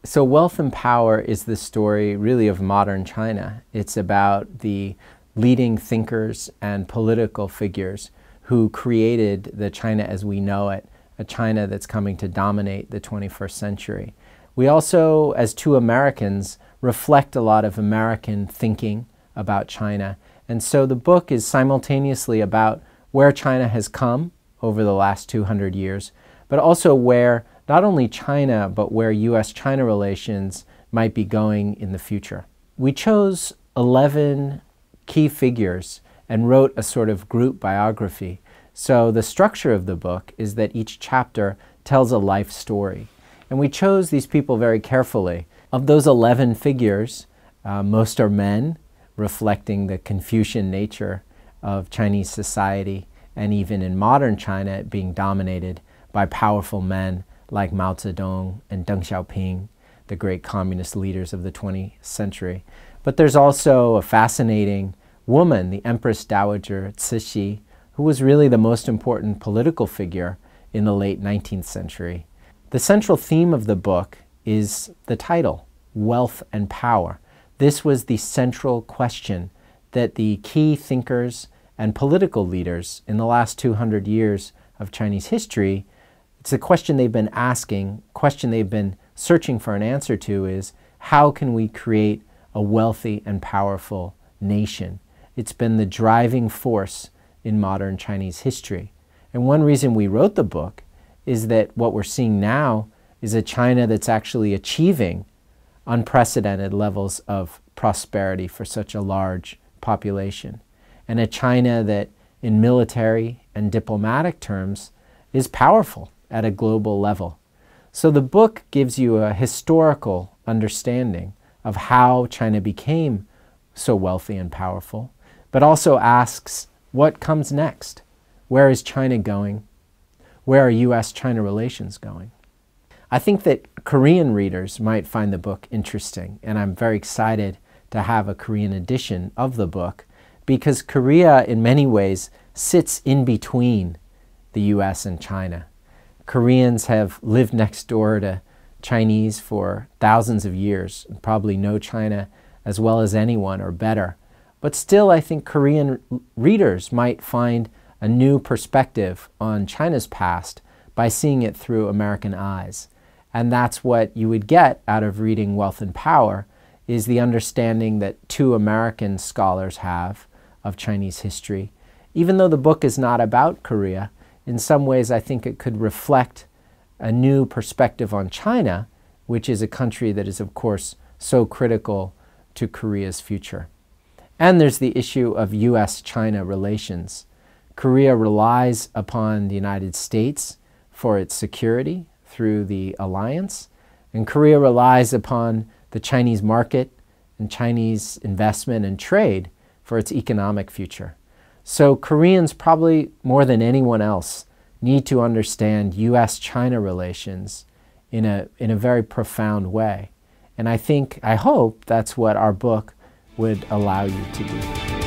So Wealth and Power is the story really of modern China. It's about the leading thinkers and political figures who created the China as we know it, a China that's coming to dominate the 21st century. We also, as two Americans, reflect a lot of American thinking about China. And so the book is simultaneously about where China has come over the last 200 years, but also where not only China, but where U.S.-China relations might be going in the future. We chose 11 key figures and wrote a sort of group biography. So the structure of the book is that each chapter tells a life story. And we chose these people very carefully. Of those 11 figures, most are men, reflecting the Confucian nature of Chinese society, and even in modern China being dominated by powerful men like Mao쩌뚱 and 덩샤o핑, the great communist leaders of the 20th century. But there's also a fascinating woman, the Empress Dowager Cixi, who was really the most important political figure in the late 19th century. The central theme of the book is the title, Wealth and Power. This was the central question that the key thinkers and political leaders in the last 200 years of Chinese history, it's a question they've been asking, question they've been searching for an answer to is, how can we create a wealthy and powerful nation? It's been the driving force in modern Chinese history. And one reason we wrote the book is that what we're seeing now is a China that's actually achieving unprecedented levels of prosperity for such a large population, and a China that in military and diplomatic terms is powerful at a global level. So the book gives you a historical understanding of how China became so wealthy and powerful, but also asks what comes next. Where is China going? Where are U.S.-China relations going? I think that Korean readers might find the book interesting, and I'm very excited to have a Korean edition of the book because Korea in many ways sits in between the U.S. and China. Koreans have lived next door to Chinese for thousands of years and probably know China as well as anyone or better. But still, I think Korean readers might find a new perspective on China's past by seeing it through American eyes. And that's what you would get out of reading Wealth and Power, is the understanding that two American scholars have of Chinese history. Even though the book is not about Korea, in some ways I think it could reflect a new perspective on China, which is a country that is of course so critical to Korea's future. And there's the issue of U.S.-China relations. Korea relies upon the United States for its security through the alliance, and Korea relies upon the Chinese market and Chinese investment and trade for its economic future. So Koreans probably more than anyone else need to understand U.S.-China relations in a very profound way. And I hope that's what our book would allow you to do.